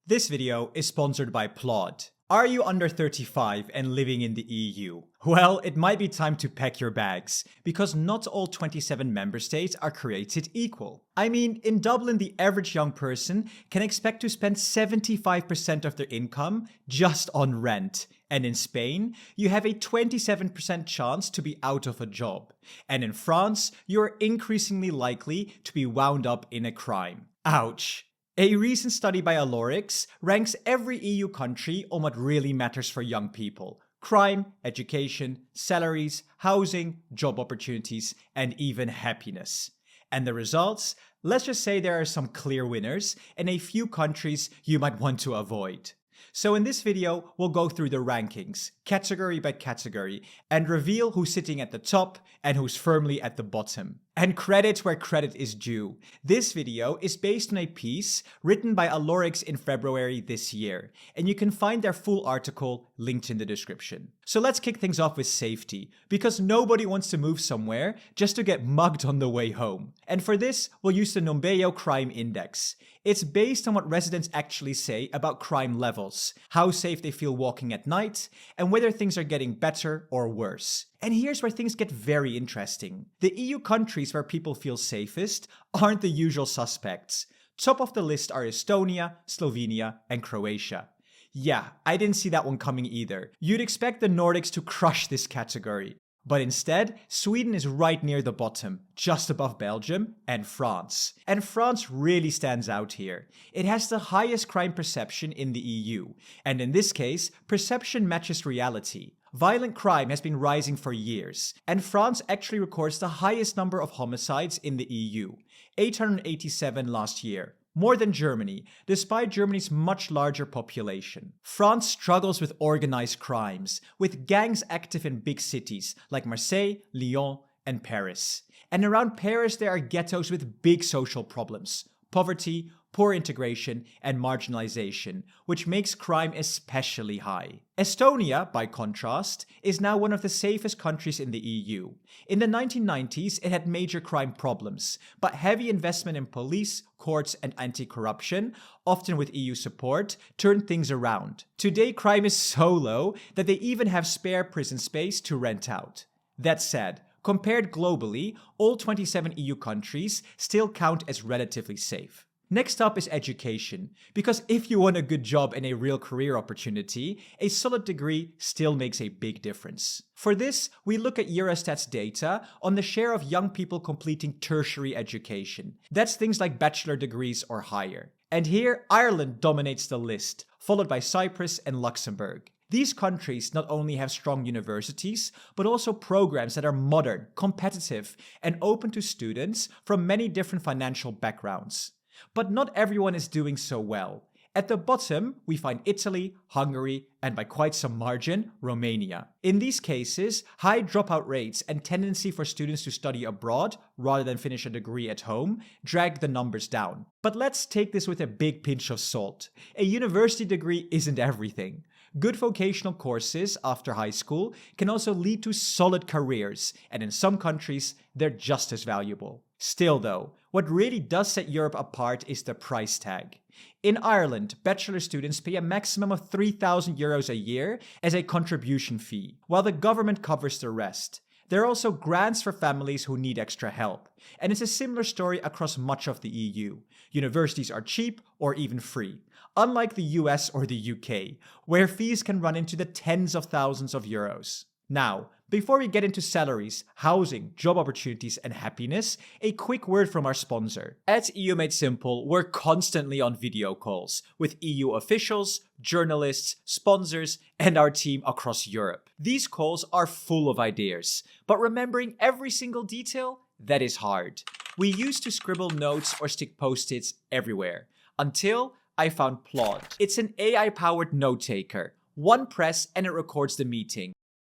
This video is sponsored by PLAUD. Are you under 35 and living in the EU? Well, it might be time to pack your bags, because not all 27 member states are created equal. I mean, in Dublin, the average young person can expect to spend 75% of their income just on rent. And in Spain, you have a 27% chance to be out of a job. And in France, you are increasingly likely to be wound up in a crime. Ouch. A recent study by Alorix ranks every EU country on what really matters for young people: crime, education, salaries, housing, job opportunities, and even happiness. And the results? Let's just say there are some clear winners and a few countries you might want to avoid. So in this video, we'll go through the rankings, category by category, and reveal who's sitting at the top and who's firmly at the bottom. And credit where credit is due. This video is based on a piece written by Alorix in February this year, and you can find their full article linked in the description. So let's kick things off with safety, because nobody wants to move somewhere just to get mugged on the way home. And for this, we'll use the Numbeo Crime Index. It's based on what residents actually say about crime levels, how safe they feel walking at night, and whether things are getting better or worse. And here's where things get very interesting. The EU countries where people feel safest aren't the usual suspects. Top of the list are Estonia, Slovenia, and Croatia. Yeah, I didn't see that one coming either. You'd expect the Nordics to crush this category. But instead, Sweden is right near the bottom, just above Belgium and France. And France really stands out here. It has the highest crime perception in the EU. And in this case, perception matches reality. Violent crime has been rising for years, and France actually records the highest number of homicides in the EU, 887 last year. More than Germany, despite Germany's much larger population. France struggles with organized crimes, with gangs active in big cities like Marseille, Lyon, and Paris. And around Paris there are ghettos with big social problems: poverty, poor integration, and marginalization, which makes crime especially high. Estonia, by contrast, is now one of the safest countries in the EU. In the 1990s, it had major crime problems, but heavy investment in police, courts, and anti-corruption, often with EU support, turned things around. Today, crime is so low that they even have spare prison space to rent out. That said, compared globally, all 27 EU countries still count as relatively safe. Next up is education, because if you want a good job and a real career opportunity, a solid degree still makes a big difference. For this, we look at Eurostat's data on the share of young people completing tertiary education. That's things like bachelor degrees or higher. And here, Ireland dominates the list, followed by Cyprus and Luxembourg. These countries not only have strong universities, but also programs that are modern, competitive, and open to students from many different financial backgrounds. But not everyone is doing so well. At the bottom, we find Italy, Hungary, and by quite some margin, Romania. In these cases, high dropout rates and tendency for students to study abroad rather than finish a degree at home drag the numbers down. But let's take this with a big pinch of salt. A university degree isn't everything. Good vocational courses after high school can also lead to solid careers, and in some countries, they're just as valuable. Still though, what really does set Europe apart is the price tag. In Ireland, bachelor students pay a maximum of €3,000 a year as a contribution fee, while the government covers the rest. There are also grants for families who need extra help, and it's a similar story across much of the EU. Universities are cheap or even free, unlike the US or the UK, where fees can run into the tens of thousands of euros. Now, before we get into salaries, housing, job opportunities, and happiness, a quick word from our sponsor. At EU Made Simple, we're constantly on video calls with EU officials, journalists, sponsors, and our team across Europe. These calls are full of ideas, but remembering every single detail, that is hard. We used to scribble notes or stick post-its everywhere, until I found PLAUD. It's an AI-powered note-taker. One press and it records the meeting.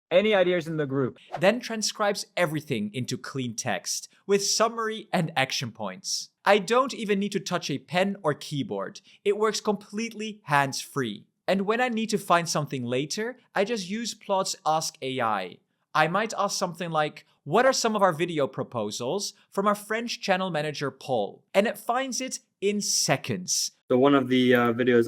Any ideas in the group? Then transcribes everything into clean text, with summary and action points. I don't even need to touch a pen or keyboard. It works completely hands-free. And when I need to find something later, I just use PLAUD's Ask AI. I might ask something like, what are some of our video proposals from our French channel manager, Paul? And it finds it in seconds. So one of the videos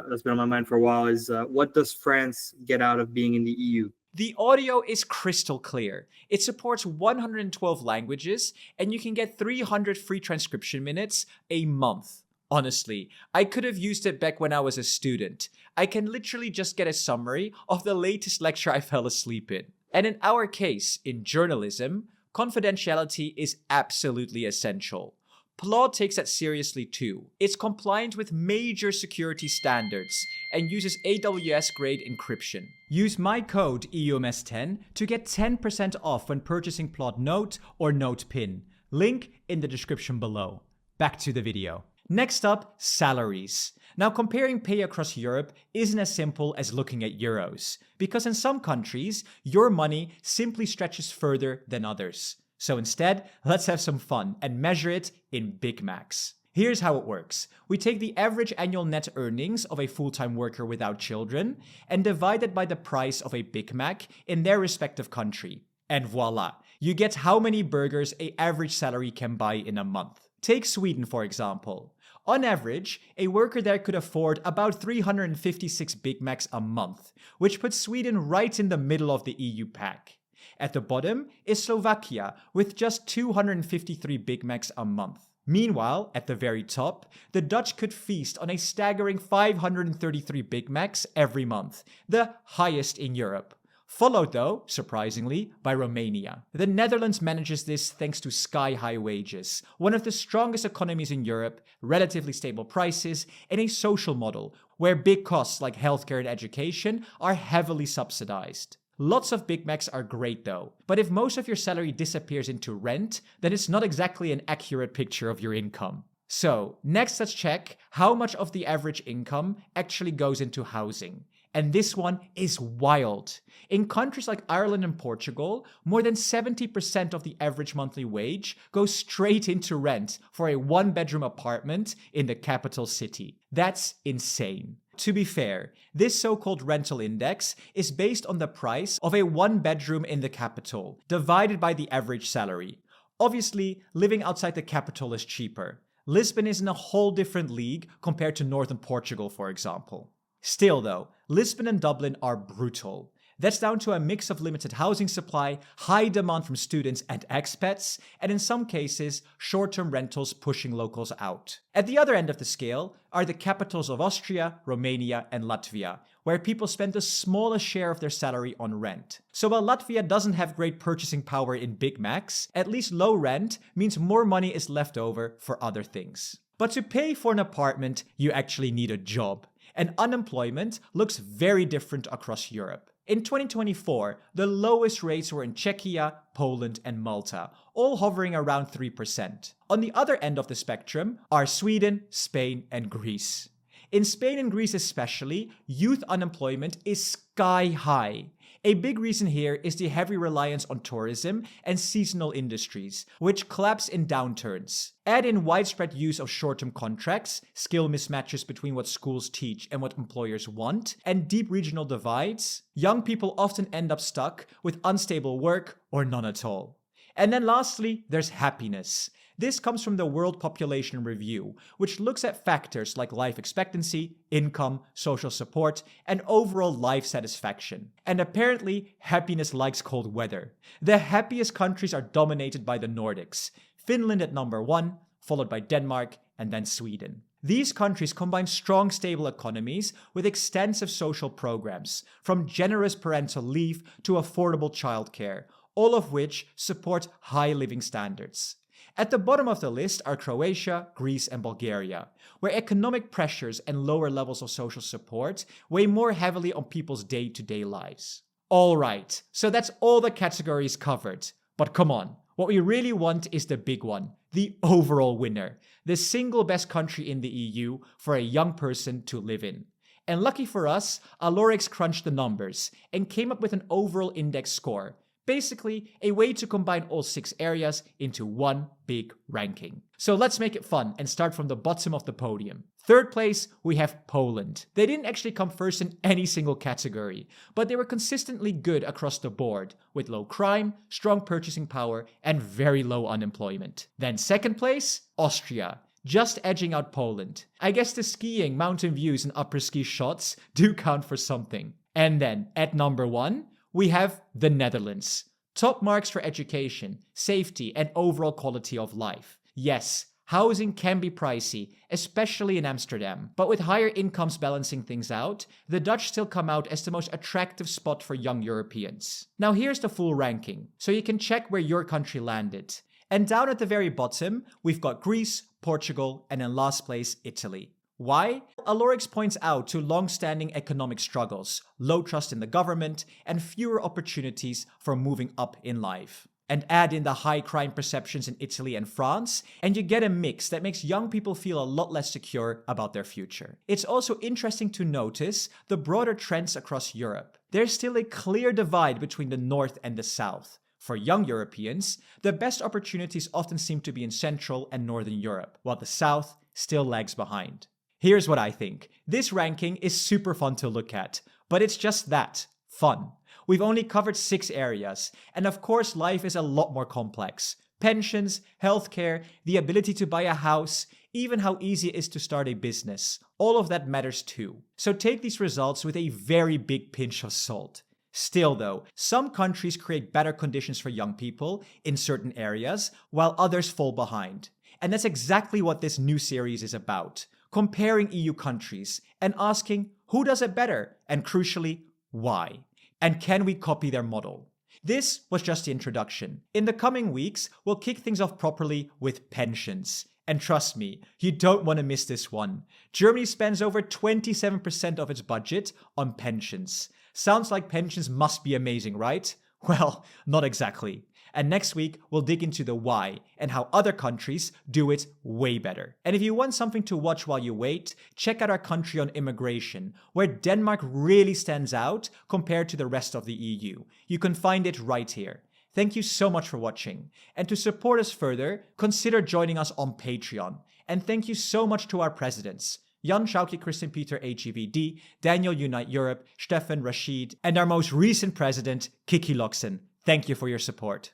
that's been on my mind for a while is what does France get out of being in the EU? The audio is crystal clear. It supports 112 languages, and you can get 300 free transcription minutes a month. Honestly, I could have used it back when I was a student. I can literally just get a summary of the latest lecture I fell asleep in. And in our case, in journalism, confidentiality is absolutely essential. PLAUD takes that seriously too. It's compliant with major security standards and uses AWS-grade encryption. Use my code EUMS10 to get 10% off when purchasing PLAUD Note or Note Pin. Link in the description below. Back to the video. Next up, salaries. Now, comparing pay across Europe isn't as simple as looking at euros, because in some countries, your money simply stretches further than others. So instead, let's have some fun and measure it in Big Macs. Here's how it works. We take the average annual net earnings of a full-time worker without children and divide it by the price of a Big Mac in their respective country. And voila, you get how many burgers an average salary can buy in a month. Take Sweden, for example. On average, a worker there could afford about 356 Big Macs a month, which puts Sweden right in the middle of the EU pack. At the bottom is Slovakia with just 253 Big Macs a month. Meanwhile, at the very top, the Dutch could feast on a staggering 533 Big Macs every month, the highest in Europe. Followed, though, surprisingly, by Romania. The Netherlands manages this thanks to sky-high wages, one of the strongest economies in Europe, relatively stable prices, and a social model where big costs like healthcare and education are heavily subsidized. Lots of Big Macs are great though, but if most of your salary disappears into rent, then it's not exactly an accurate picture of your income. So, next let's check how much of the average income actually goes into housing. And this one is wild. In countries like Ireland and Portugal, more than 70% of the average monthly wage goes straight into rent for a one-bedroom apartment in the capital city. That's insane. To be fair, this so-called rental index is based on the price of a one-bedroom in the capital, divided by the average salary. Obviously, living outside the capital is cheaper. Lisbon is in a whole different league compared to northern Portugal, for example. Still though, Lisbon and Dublin are brutal. That's down to a mix of limited housing supply, high demand from students and expats, and in some cases, short-term rentals pushing locals out. At the other end of the scale are the capitals of Austria, Romania, and Latvia, where people spend the smallest share of their salary on rent. So while Latvia doesn't have great purchasing power in Big Macs, at least low rent means more money is left over for other things. But to pay for an apartment, you actually need a job. And unemployment looks very different across Europe. In 2024, the lowest rates were in Czechia, Poland, and Malta, all hovering around 3%. On the other end of the spectrum are Sweden, Spain, and Greece. In Spain and Greece especially, youth unemployment is sky high. A big reason here is the heavy reliance on tourism and seasonal industries, which collapse in downturns. Add in widespread use of short-term contracts, skill mismatches between what schools teach and what employers want, and deep regional divides, young people often end up stuck with unstable work or none at all. And then lastly, there's happiness. This comes from the World Population Review, which looks at factors like life expectancy, income, social support, and overall life satisfaction. And apparently, happiness likes cold weather. The happiest countries are dominated by the Nordics. Finland at number 1, followed by Denmark, and then Sweden. These countries combine strong, stable economies with extensive social programs, from generous parental leave to affordable childcare, all of which support high living standards. At the bottom of the list are Croatia, Greece, and Bulgaria, where economic pressures and lower levels of social support weigh more heavily on people's day-to-day lives. Alright, so that's all the categories covered. But come on, what we really want is the big one, the overall winner, the single best country in the EU for a young person to live in. And lucky for us, Alorix crunched the numbers and came up with an overall index score, Basically, a way to combine all 6 areas into one big ranking. So let's make it fun and start from the bottom of the podium. Third place, we have Poland. They didn't actually come first in any single category, but they were consistently good across the board, with low crime, strong purchasing power, and very low unemployment. Then second place, Austria, just edging out Poland. I guess the skiing, mountain views, and upper ski shots do count for something. And then, at number 1, we have the Netherlands. Top marks for education, safety, and overall quality of life. Yes, housing can be pricey, especially in Amsterdam, but with higher incomes balancing things out, the Dutch still come out as the most attractive spot for young Europeans. Now here's the full ranking, so you can check where your country landed. And down at the very bottom, we've got Greece, Portugal, and in last place, Italy. Why? Alorix points out to long-standing economic struggles, low trust in the government, and fewer opportunities for moving up in life. And add in the high crime perceptions in Italy and France, and you get a mix that makes young people feel a lot less secure about their future. It's also interesting to notice the broader trends across Europe. There's still a clear divide between the North and the South. For young Europeans, the best opportunities often seem to be in Central and Northern Europe, while the South still lags behind. Here's what I think. This ranking is super fun to look at, but it's just that, fun. We've only covered 6 areas, and of course life is a lot more complex. Pensions, healthcare, the ability to buy a house, even how easy it is to start a business. All of that matters too. So take these results with a very big pinch of salt. Still though, some countries create better conditions for young people in certain areas, while others fall behind. And that's exactly what this new series is about. Comparing EU countries and asking who does it better, and crucially, why? And can we copy their model? This was just the introduction. In the coming weeks, we'll kick things off properly with pensions. And trust me, you don't want to miss this one. Germany spends over 27% of its budget on pensions. Sounds like pensions must be amazing, right? Well, not exactly. And next week, we'll dig into the why and how other countries do it way better. And if you want something to watch while you wait, check out our country on immigration, where Denmark really stands out compared to the rest of the EU. You can find it right here. Thank you so much for watching. And to support us further, consider joining us on Patreon. And thank you so much to our presidents, Jan Schauke Christian Peter HEVD, Daniel Unite Europe, Stefan Rashid, and our most recent president, Kiki Loksen. Thank you for your support.